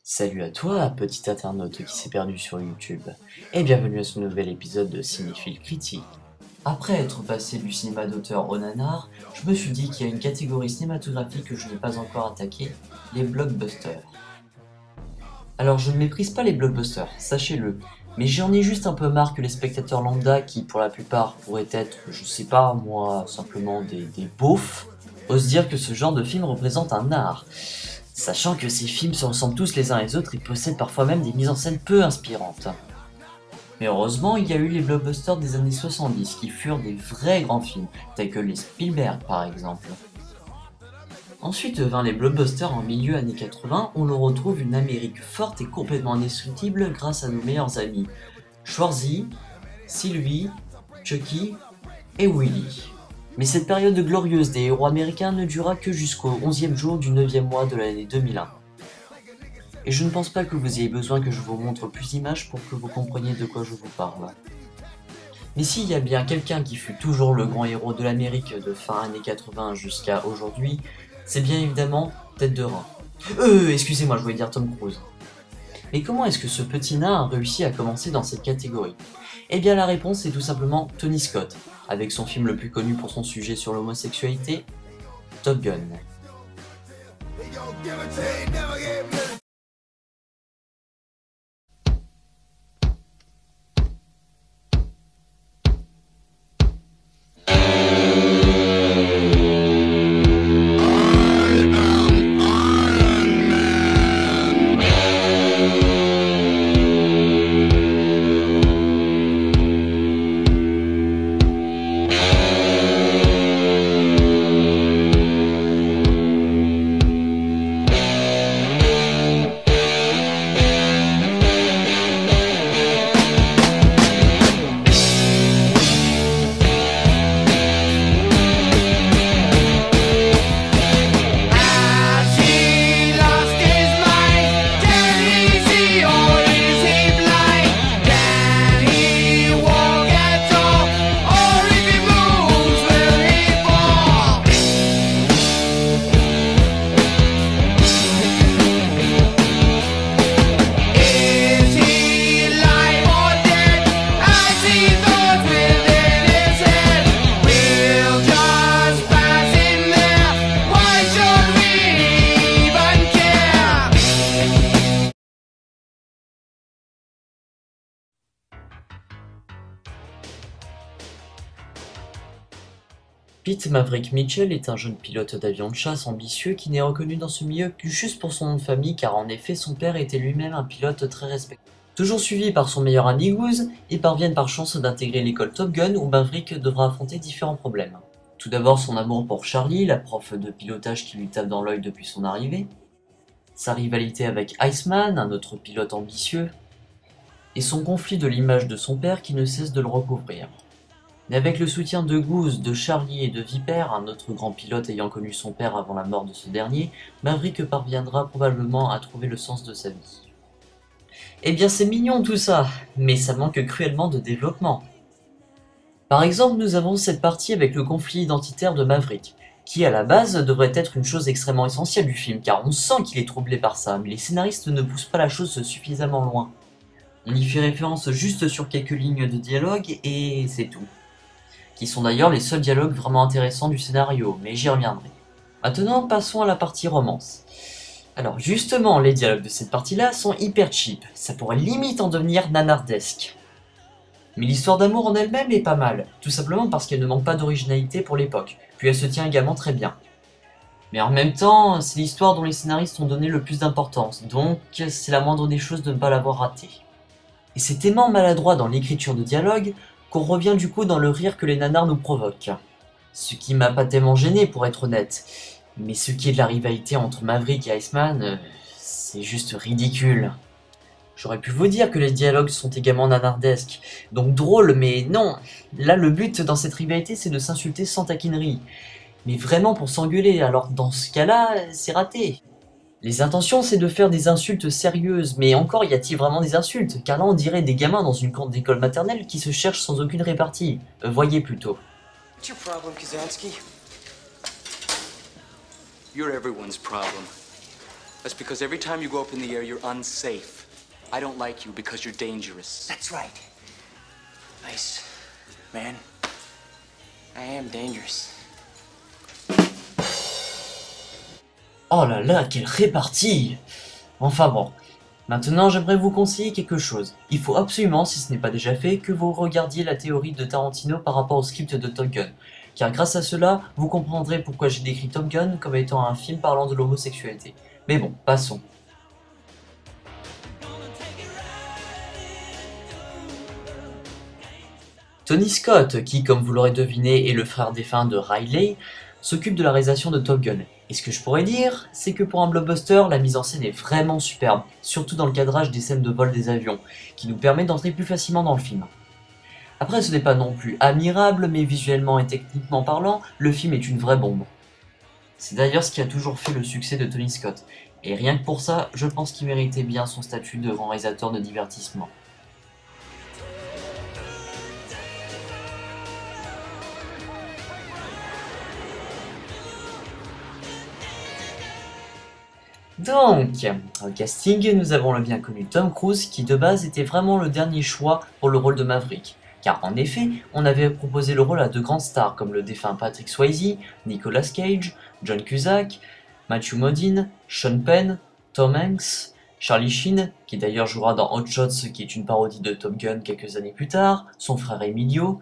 Salut à toi, petit internaute qui s'est perdu sur YouTube, et bienvenue à ce nouvel épisode de Cinéphile Critique. Après être passé du cinéma d'auteur au nanar, je me suis dit qu'il y a une catégorie cinématographique que je n'ai pas encore attaquée, les blockbusters. Alors je ne méprise pas les blockbusters, sachez-le, mais j'en ai juste un peu marre que les spectateurs lambda, qui pour la plupart pourraient être, je sais pas moi, simplement des beaufs, osent dire que ce genre de film représente un art. Sachant que ces films se ressemblent tous les uns les autres et possèdent parfois même des mises en scène peu inspirantes. Mais heureusement, il y a eu les blockbusters des années 70 qui furent des vrais grands films, tels que les Spielberg par exemple. Ensuite vint les blockbusters en milieu années 80, où l'on retrouve une Amérique forte et complètement indestructible grâce à nos meilleurs amis, Schwarzy, Sylvie, Chucky et Willy. Mais cette période glorieuse des héros américains ne dura que jusqu'au 11e jour du 9e mois de l'année 2001. Et je ne pense pas que vous ayez besoin que je vous montre plus d'images pour que vous compreniez de quoi je vous parle. Mais s'il y a bien quelqu'un qui fut toujours le grand héros de l'Amérique de fin années 80 jusqu'à aujourd'hui, c'est bien évidemment Tête de Rein. Excusez-moi, je voulais dire Tom Cruise. Mais comment est-ce que ce petit nain a réussi à commencer dans cette catégorie? Eh bien la réponse est tout simplement Tony Scott, avec son film le plus connu pour son sujet sur l'homosexualité, Top Gun. Pete Maverick Mitchell est un jeune pilote d'avion de chasse ambitieux qui n'est reconnu dans ce milieu que juste pour son nom de famille, car en effet son père était lui-même un pilote très respecté. Toujours suivi par son meilleur ami Goose, ils parviennent par chance d'intégrer l'école Top Gun où Maverick devra affronter différents problèmes. Tout d'abord son amour pour Charlie, la prof de pilotage qui lui tape dans l'œil depuis son arrivée, sa rivalité avec Iceman, un autre pilote ambitieux, et son conflit de l'image de son père qui ne cesse de le recouvrir. Mais avec le soutien de Goose, de Charlie et de Viper, un autre grand pilote ayant connu son père avant la mort de ce dernier, Maverick parviendra probablement à trouver le sens de sa vie. Eh bien c'est mignon tout ça, mais ça manque cruellement de développement. Par exemple, nous avons cette partie avec le conflit identitaire de Maverick, qui à la base devrait être une chose extrêmement essentielle du film, car on sent qu'il est troublé par ça, mais les scénaristes ne poussent pas la chose suffisamment loin. On y fait référence juste sur quelques lignes de dialogue, et c'est tout. Qui sont d'ailleurs les seuls dialogues vraiment intéressants du scénario, mais j'y reviendrai. Maintenant, passons à la partie romance. Alors justement, les dialogues de cette partie-là sont hyper cheap, ça pourrait limite en devenir nanardesque. Mais l'histoire d'amour en elle-même est pas mal, tout simplement parce qu'elle ne manque pas d'originalité pour l'époque, puis elle se tient également très bien. Mais en même temps, c'est l'histoire dont les scénaristes ont donné le plus d'importance, donc c'est la moindre des choses de ne pas l'avoir ratée. Et c'est tellement maladroit dans l'écriture de dialogue qu'on revient du coup dans le rire que les nanars nous provoquent. Ce qui m'a pas tellement gêné pour être honnête, mais ce qui est de la rivalité entre Maverick et Iceman, c'est juste ridicule. J'aurais pu vous dire que les dialogues sont également nanardesques, donc drôles, mais non. Là le but dans cette rivalité c'est de s'insulter sans taquinerie. Mais vraiment pour s'engueuler, alors dans ce cas-là, c'est raté. Les intentions, c'est de faire des insultes sérieuses, mais encore y a-t-il vraiment des insultes? Car là on dirait des gamins dans une cour d'école maternelle qui se cherchent sans aucune répartie. Voyez plutôt. What's your problem, Kazansky? You're everyone's problem. That's because every time you go up in the air, you're unsafe. I don't like you because you're dangerous. That's right. Nice. Man, I am dangerous. Oh là là, quelle répartie! Enfin bon, maintenant j'aimerais vous conseiller quelque chose. Il faut absolument, si ce n'est pas déjà fait, que vous regardiez la théorie de Tarantino par rapport au script de Top Gun. Car grâce à cela, vous comprendrez pourquoi j'ai décrit Top Gun comme étant un film parlant de l'homosexualité. Mais bon, passons. Tony Scott, qui comme vous l'aurez deviné est le frère défunt de Riley, s'occupe de la réalisation de Top Gun. Et ce que je pourrais dire, c'est que pour un blockbuster, la mise en scène est vraiment superbe, surtout dans le cadrage des scènes de vol des avions, qui nous permet d'entrer plus facilement dans le film. Après, ce n'est pas non plus admirable, mais visuellement et techniquement parlant, le film est une vraie bombe. C'est d'ailleurs ce qui a toujours fait le succès de Tony Scott, et rien que pour ça, je pense qu'il méritait bien son statut de grand réalisateur de divertissement. Donc, au casting, nous avons le bien connu Tom Cruise qui de base était vraiment le dernier choix pour le rôle de Maverick. Car en effet, on avait proposé le rôle à de grandes stars comme le défunt Patrick Swayze, Nicolas Cage, John Cusack, Matthew Modine, Sean Penn, Tom Hanks, Charlie Sheen, qui d'ailleurs jouera dans Hot Shots qui est une parodie de Top Gun quelques années plus tard, son frère Emilio,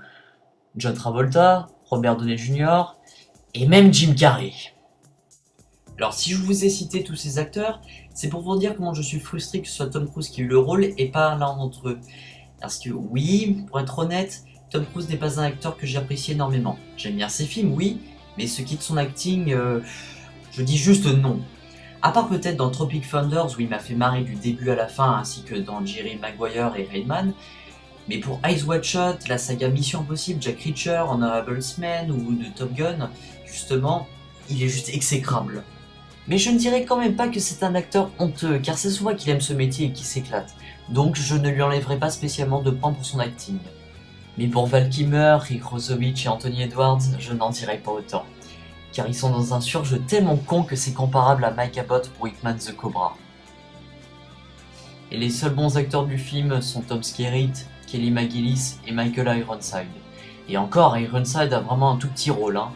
John Travolta, Robert Downey Jr. et même Jim Carrey. Alors si je vous ai cité tous ces acteurs, c'est pour vous dire comment je suis frustré que ce soit Tom Cruise qui ait eu le rôle et pas l'un d'entre eux. Parce que oui, pour être honnête, Tom Cruise n'est pas un acteur que j'apprécie énormément. J'aime bien ses films, oui, mais ce qui est de son acting, je dis juste non. À part peut-être dans Tropic Thunders où il m'a fait marrer du début à la fin, ainsi que dans Jerry Maguire et Rain Man, mais pour Eyes Wide Shut, la saga Mission Impossible, Jack Reacher, Honorable Men ou de Top Gun, justement, il est juste exécrable. Mais je ne dirais quand même pas que c'est un acteur honteux, car c'est souvent qu'il aime ce métier et qu'il s'éclate, donc je ne lui enlèverai pas spécialement de points pour son acting. Mais pour Val Kilmer, Rick Rosovich et Anthony Edwards, je n'en dirai pas autant, car ils sont dans un surjeu tellement con que c'est comparable à Mike Abbott pour Hitman the Cobra. Et les seuls bons acteurs du film sont Tom Skerritt, Kelly McGillis et Michael Ironside. Et encore, Ironside a vraiment un tout petit rôle, hein.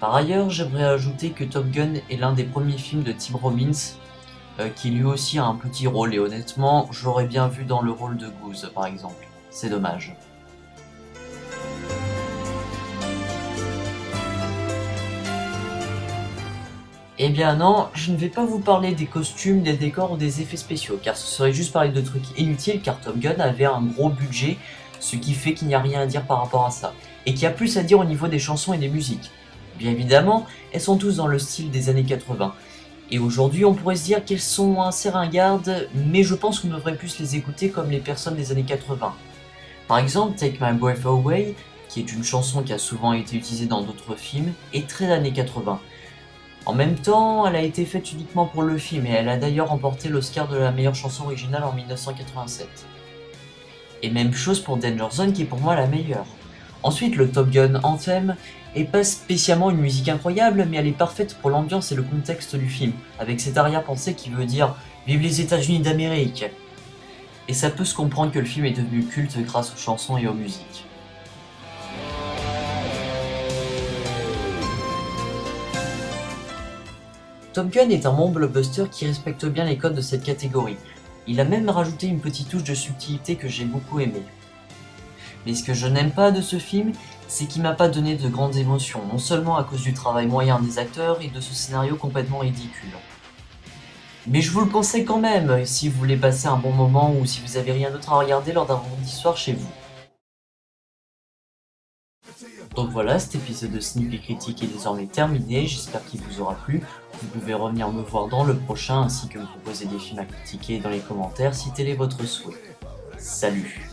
Par ailleurs, j'aimerais ajouter que Top Gun est l'un des premiers films de Tim Robbins, qui lui aussi a un petit rôle, et honnêtement, je l'aurais bien vu dans le rôle de Goose, par exemple. C'est dommage. Eh bien non, je ne vais pas vous parler des costumes, des décors ou des effets spéciaux, car ce serait juste parler de trucs inutiles, car Top Gun avait un gros budget, ce qui fait qu'il n'y a rien à dire par rapport à ça, et qu'il y a plus à dire au niveau des chansons et des musiques. Bien évidemment, elles sont tous dans le style des années 80. Et aujourd'hui, on pourrait se dire qu'elles sont assez ringardes, mais je pense qu'on devrait plus les écouter comme les personnes des années 80. Par exemple, Take My Breath Away, qui est une chanson qui a souvent été utilisée dans d'autres films, est très années 80. En même temps, elle a été faite uniquement pour le film, et elle a d'ailleurs remporté l'Oscar de la meilleure chanson originale en 1987. Et même chose pour Danger Zone, qui est pour moi la meilleure. Ensuite, le Top Gun Anthem est pas spécialement une musique incroyable, mais elle est parfaite pour l'ambiance et le contexte du film, avec cette arrière-pensée qui veut dire « Vive les États-Unis d'Amérique !» Et ça peut se comprendre que le film est devenu culte grâce aux chansons et aux musiques. Top Gun est un bon blockbuster qui respecte bien les codes de cette catégorie. Il a même rajouté une petite touche de subtilité que j'ai beaucoup aimée. Mais ce que je n'aime pas de ce film, c'est qu'il m'a pas donné de grandes émotions, non seulement à cause du travail moyen des acteurs et de ce scénario complètement ridicule. Mais je vous le conseille quand même, si vous voulez passer un bon moment ou si vous avez rien d'autre à regarder lors d'un vendredi soir chez vous. Donc voilà, cet épisode de Sneak et Critique est désormais terminé, j'espère qu'il vous aura plu. Vous pouvez revenir me voir dans le prochain ainsi que me proposer des films à critiquer dans les commentaires si tel est votre souhait. Salut!